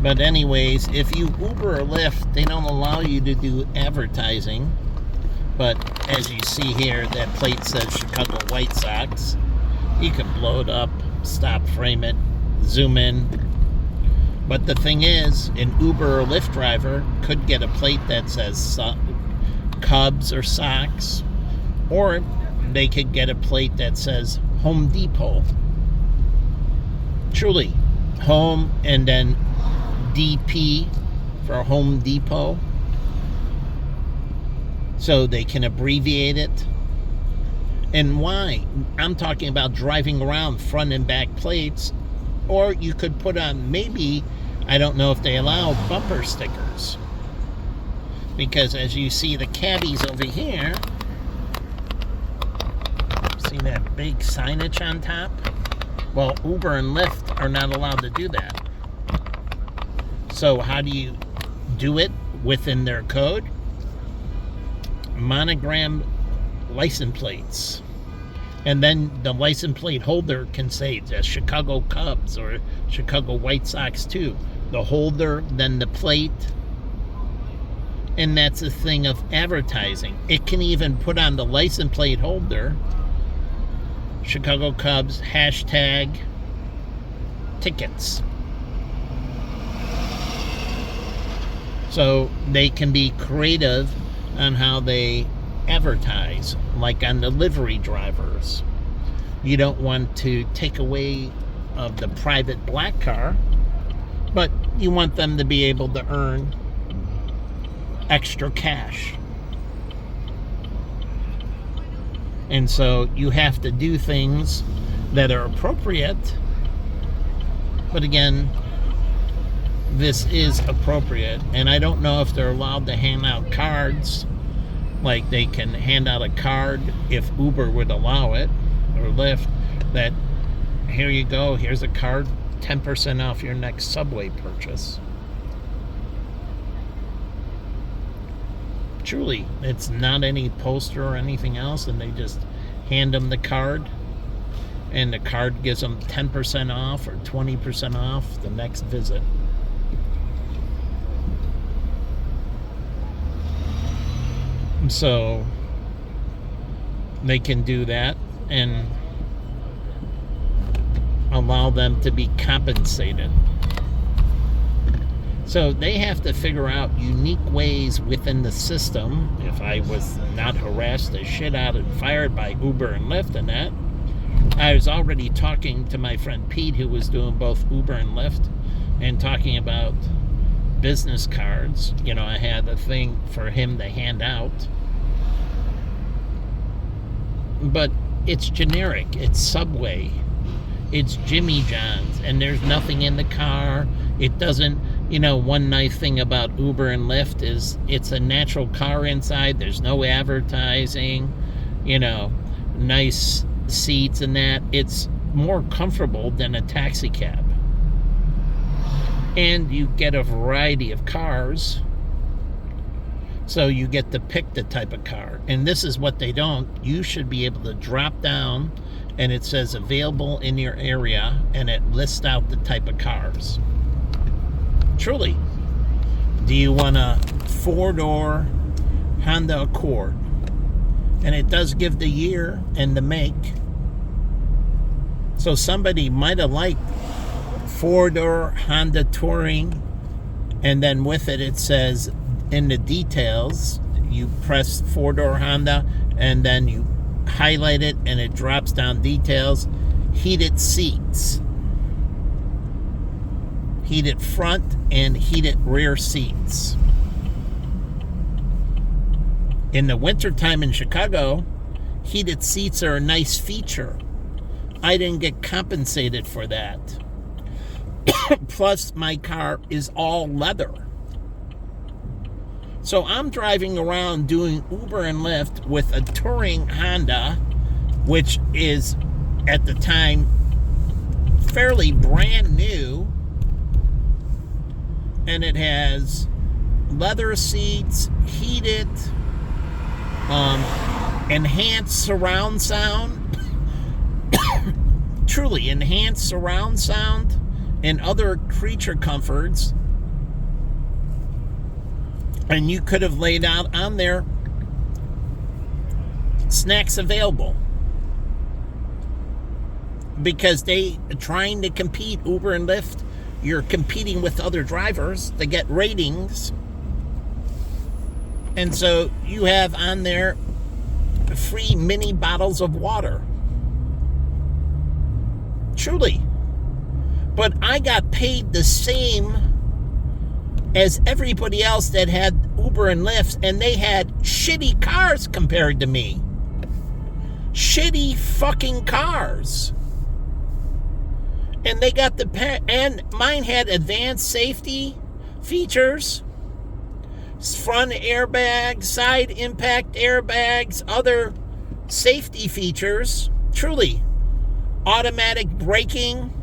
But anyways, if you Uber or Lyft, they don't allow you to do advertising. But as you see here, that plate says Chicago White Sox. You can blow it up, stop, frame it, zoom in. But the thing is, an Uber or Lyft driver could get a plate that says Cubs or Sox, or they could get a plate that says Home Depot. Truly, home and then DP for Home Depot. So they can abbreviate it. And why? I'm talking about driving around front and back plates. Or you could put on, maybe, I don't know if they allow bumper stickers. Because as you see the cabbies over here, see that big signage on top? Well, Uber and Lyft are not allowed to do that. So how do you do it within their code? Monogram license plates. And then the license plate holder can say the Chicago Cubs or Chicago White Sox too. The holder, then the plate. And that's a thing of advertising. It can even put on the license plate holder Chicago Cubs hashtag tickets. So they can be creative on how they advertise, like on the livery drivers. You don't want to take away of the private black car, but you want them to be able to earn extra cash. And so you have to do things that are appropriate. But again, this is appropriate. And I don't know if they're allowed to hand out cards. Like they can hand out a card if Uber would allow it, or Lyft, that here you go, here's a card, 10% off your next Subway purchase. Truly, it's not any poster or anything else, and they just hand them the card, and the card gives them 10% off or 20% off the next visit. So they can do that and allow them to be compensated. So they have to figure out unique ways within the system. If I was not harassed the shit out and fired by Uber and Lyft and that, I was already talking to my friend Pete, who was doing both Uber and Lyft, and talking about business cards. You know, I had a thing for him to hand out. But it's generic. It's Subway. It's Jimmy John's. And there's nothing in the car. It doesn't, you know, one nice thing about Uber and Lyft is it's a natural car inside. There's no advertising, you know, nice seats and that. It's more comfortable than a taxi cab. And you get a variety of cars. So you get to pick the type of car. And this is what they don't. You should be able to drop down and it says available in your area and it lists out the type of cars. Truly. Do you want a 4-door Honda Accord? And it does give the year and the make. So somebody might have liked 4-door Honda Touring, and then with it, it says in the details, you press 4-door Honda, and then you highlight it, and it drops down details. Heated seats. Heated front and heated rear seats. In the wintertime in Chicago, heated seats are a nice feature. I didn't get compensated for that. Plus, my car is all leather. So I'm driving around doing Uber and Lyft with a touring Honda, which is, at the time, fairly brand new. And it has leather seats, heated, enhanced surround sound. Truly enhanced surround sound and other creature comforts And you could have laid out on there snacks available. Because they trying to compete, Uber and Lyft, you're competing with other drivers to get ratings. And so you have on there free mini bottles of water. Truly. But I got paid the same as everybody else that had Uber and Lyft, and they had shitty cars compared to me. Shitty fucking cars. And they got and mine had advanced safety features, front airbags, side impact airbags, other safety features. Truly. Automatic braking.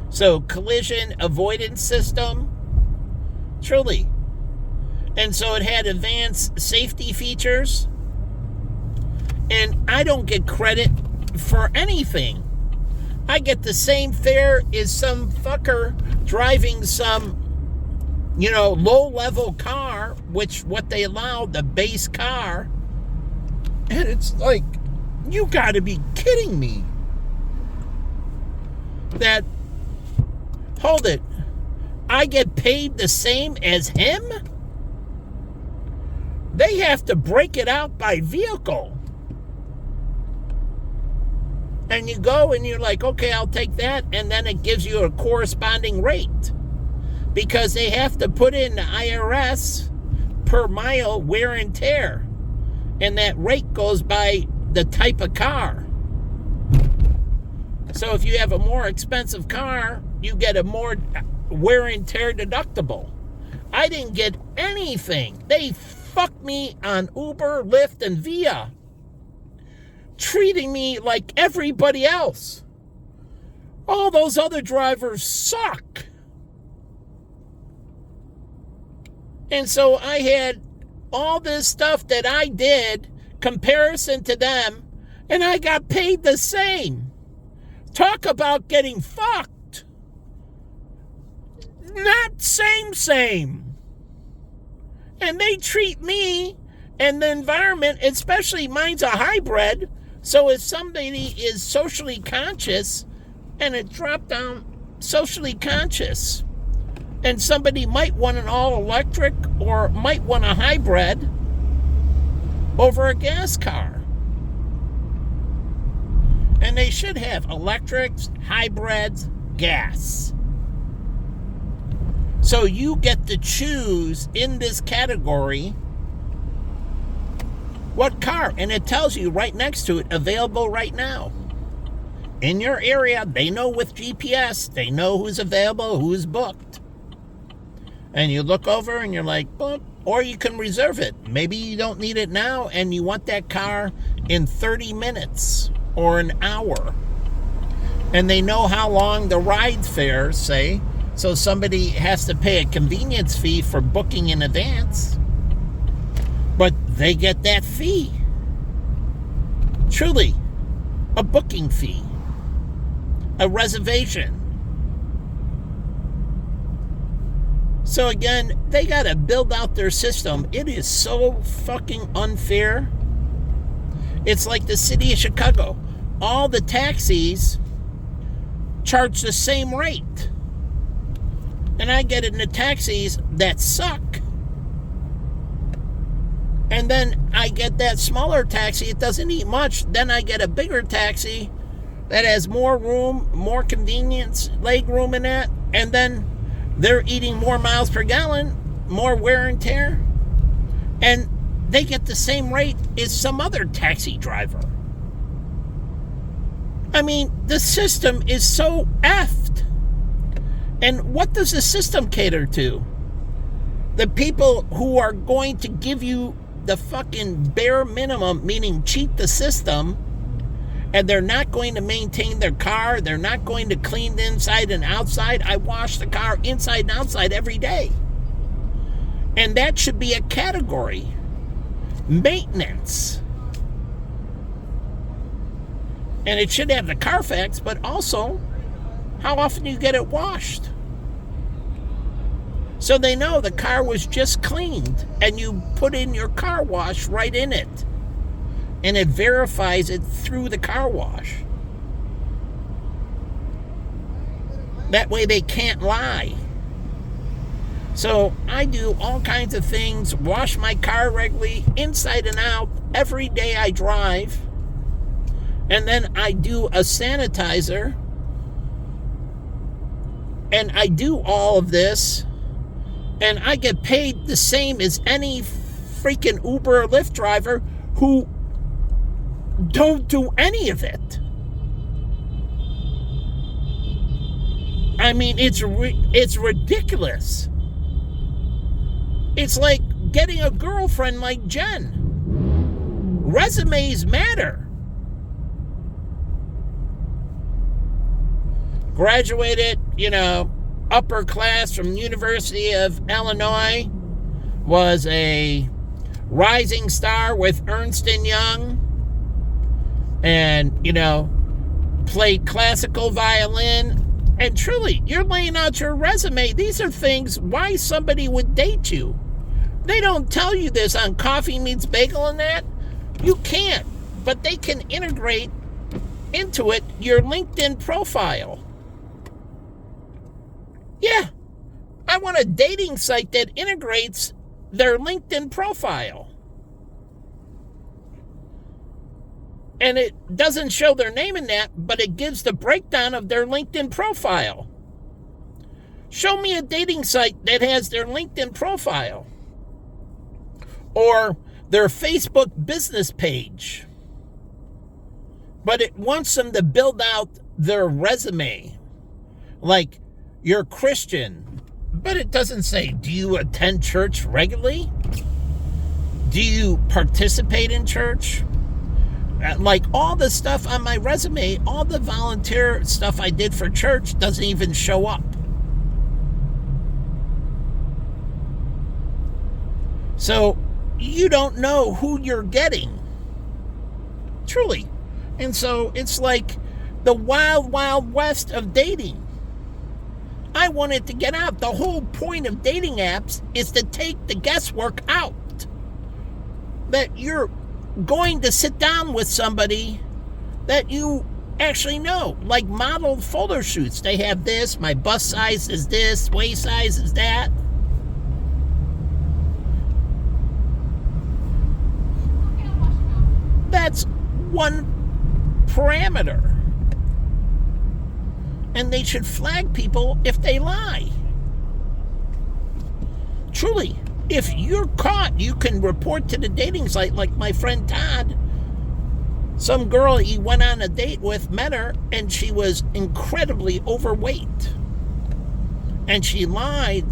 So collision avoidance system. Truly. And so it had advanced safety features. And I don't get credit for anything. I get the same fare as some fucker driving some, low-level car, which what they allow, the base car. And it's like, you gotta be kidding me. That, hold it, I get paid the same as him? They have to break it out by vehicle. And you go and you're like, okay, I'll take that. And then it gives you a corresponding rate. Because they have to put in the IRS per mile wear and tear. And that rate goes by the type of car. So if you have a more expensive car, you get a more wear and tear deductible. I didn't get anything. They fucked me on Uber, Lyft, and Via. Treating me like everybody else. All those other drivers suck. And so I had all this stuff that I did, comparison to them, and I got paid the same. Talk about getting fucked. Not same. And they treat me and the environment, especially mine's a hybrid. So if somebody is socially conscious, and it dropped down socially conscious, and somebody might want an all-electric or might want a hybrid over a gas car. And they should have electrics, hybrids, gas. So you get to choose in this category what car, and it tells you right next to it, available right now. In your area, they know with GPS, they know who's available, who's booked. And you look over and you're like, well, or you can reserve it. Maybe you don't need it now and you want that car in 30 minutes or an hour. And they know how long the ride fares, say, so somebody has to pay a convenience fee for booking in advance. But they get that fee. Truly, a booking fee. A reservation. So again, they got to build out their system. It is so fucking unfair. It's like the city of Chicago. All the taxis charge the same rate. And I get in the taxis that suck. And then I get that smaller taxi. It doesn't eat much. Then I get a bigger taxi that has more room, more convenience, leg room in that. And then they're eating more miles per gallon, more wear and tear. And they get the same rate as some other taxi driver. I mean, the system is so effed. And what does the system cater to? The people who are going to give you the fucking bare minimum, meaning cheat the system, and they're not going to maintain their car, they're not going to clean the inside and outside. I wash the car inside and outside every day. And that should be a category. Maintenance. And it should have the Carfax, but also how often you get it washed. So they know the car was just cleaned and you put in your car wash right in it. And it verifies it through the car wash. That way they can't lie. So I do all kinds of things, wash my car regularly, inside and out, every day I drive. And then I do a sanitizer. And I do all of this. And I get paid the same as any freaking Uber or Lyft driver who don't do any of it. I mean, it's ridiculous. It's like getting a girlfriend like Jen. Resumes matter. Graduated, upper class from University of Illinois. Was a rising star with Ernst & Young. And, played classical violin. And truly, you're laying out your resume. These are things why somebody would date you. They don't tell you this on Coffee Meets Bagel and that. You can't. But they can integrate into it your LinkedIn profile. Yeah. I want a dating site that integrates their LinkedIn profile. And it doesn't show their name in that, but it gives the breakdown of their LinkedIn profile. Show me a dating site that has their LinkedIn profile. Or their Facebook business page. But it wants them to build out their resume. Like, you're Christian. But it doesn't say, do you attend church regularly? Do you participate in church? Like all the stuff on my resume, all the volunteer stuff I did for church doesn't even show up. So you don't know who you're getting. Truly. And so it's like the wild, wild west of dating. I wanted to get out. The whole point of dating apps is to take the guesswork out. That you're going to sit down with somebody that you actually know. Like model photo shoots. They have this, my bust size is this, waist size is that. That's one parameter. And they should flag people if they lie. Truly, if you're caught, you can report to the dating site like my friend Todd. Some girl he went on a date with, met her, and she was incredibly overweight. And she lied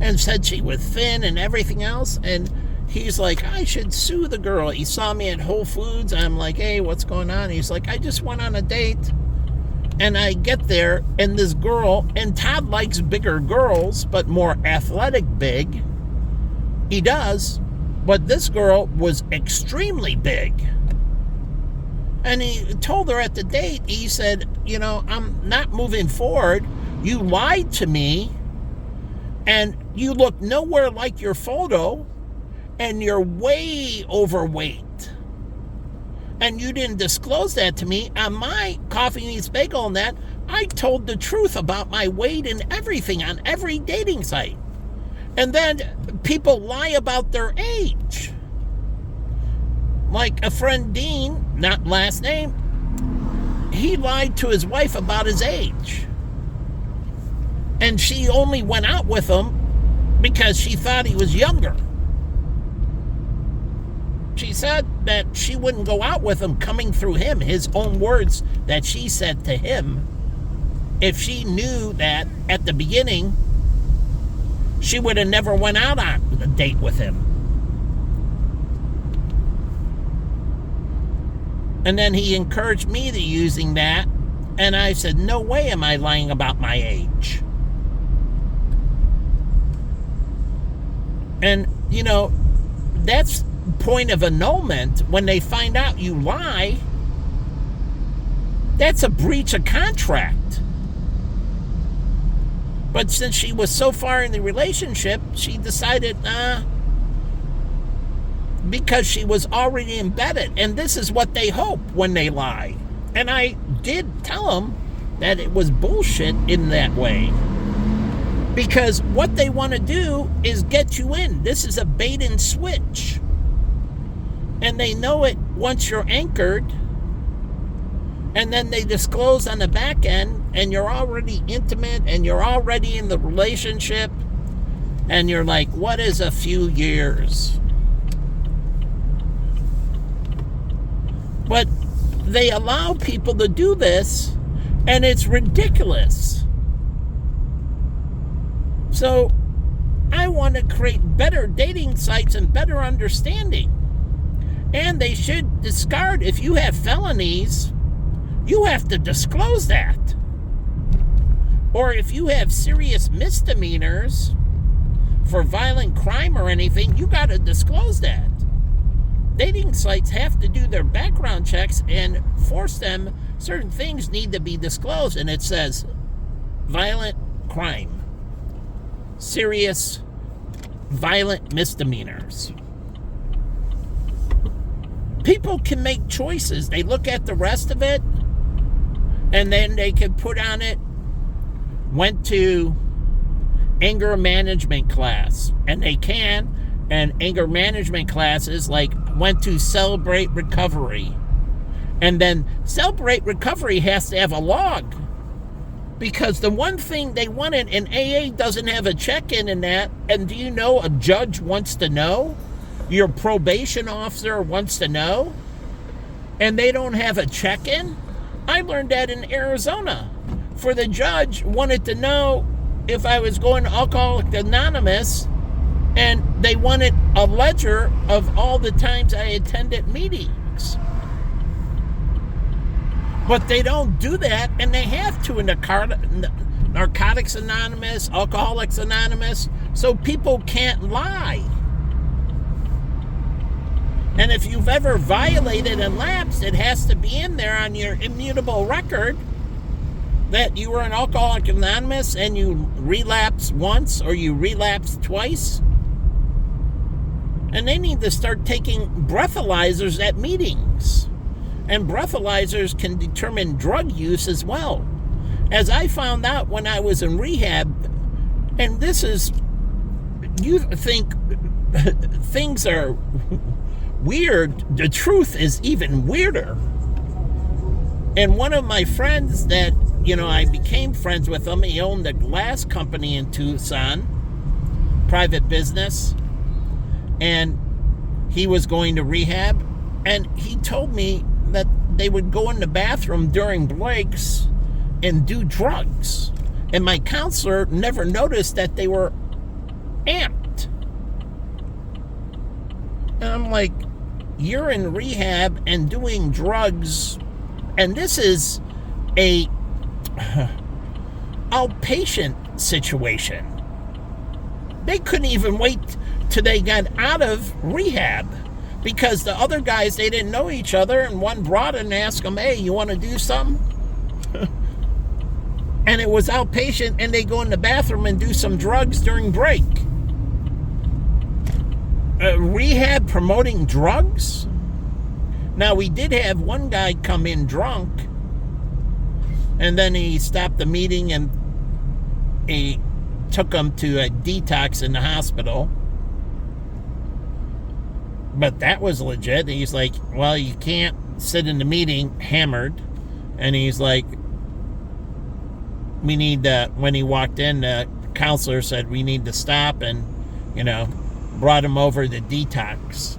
and said she was thin and everything else. And he's like, I should sue the girl. He saw me at Whole Foods. I'm like, hey, what's going on? He's like, I just went on a date. And I get there, and this girl, and Todd likes bigger girls, but more athletic big. He does. But this girl was extremely big. And he told her at the date, he said, I'm not moving forward. You lied to me, and you look nowhere like your photo, and you're way overweight. And you didn't disclose that to me. On my Coffee Meets Bagel and that, I told the truth about my weight and everything on every dating site. And then people lie about their age. Like a friend Dean, not last name, he lied to his wife about his age. And she only went out with him because she thought he was younger. She said that she wouldn't go out with him coming through him, his own words that she said to him, if she knew that at the beginning, she would have never went out on a date with him. And then he encouraged me to using that, and I said, no way am I lying about my age. And, that's point of annulment. When they find out you lie, that's a breach of contract. But since she was so far in the relationship, she decided, because she was already embedded. And this is what they hope when they lie. And I did tell them that it was bullshit in that way. Because what they want to do is get you in. This is a bait and switch. And they know it once you're anchored. And then they disclose on the back end, and you're already intimate, and you're already in the relationship, and you're like, what is a few years? But they allow people to do this, and it's ridiculous. So I want to create better dating sites and better understanding. And they should discard, if you have felonies, you have to disclose that. Or if you have serious misdemeanors for violent crime or anything, you got to disclose that. Dating sites have to do their background checks and force them. Certain things need to be disclosed, and it says violent crime, serious violent misdemeanors. People can make choices. They look at the rest of it, and then they can put on it, went to anger management class, and they can, and anger management classes like went to Celebrate Recovery. And then Celebrate Recovery has to have a log, because the one thing they wanted, and AA doesn't have a check-in in that, and do you know a judge wants to know? Your probation officer wants to know? And they don't have a check-in? I learned that in Arizona. For the judge wanted to know if I was going to Alcoholics Anonymous, and they wanted a ledger of all the times I attended meetings. But they don't do that, and they have to in the Narcotics Anonymous, Alcoholics Anonymous, so people can't lie. And if you've ever violated and lapsed, it has to be in there on your immutable record that you were an Alcoholic Anonymous and you relapsed once or you relapsed twice. And they need to start taking breathalyzers at meetings. And breathalyzers can determine drug use as well. As I found out when I was in rehab, and this is, you think things are weird, the truth is even weirder. And one of my friends that, I became friends with him, he owned a glass company in Tucson, private business, and he was going to rehab, and he told me that they would go in the bathroom during breaks and do drugs. And my counselor never noticed that they were amped. And I'm like, you're in rehab and doing drugs, and this is a outpatient situation. They couldn't even wait till they got out of rehab, because the other guys, they didn't know each other, and one brought in and asked them, hey, you want to do something? And it was outpatient, and they go in the bathroom and do some drugs during break. Rehab promoting drugs? Now, we did have one guy come in drunk, and then he stopped the meeting and he took him to a detox in the hospital. But that was legit. He's like, well, you can't sit in the meeting hammered. And he's like, we need to, when he walked in, the counselor said we need to stop, and, brought him over to detox.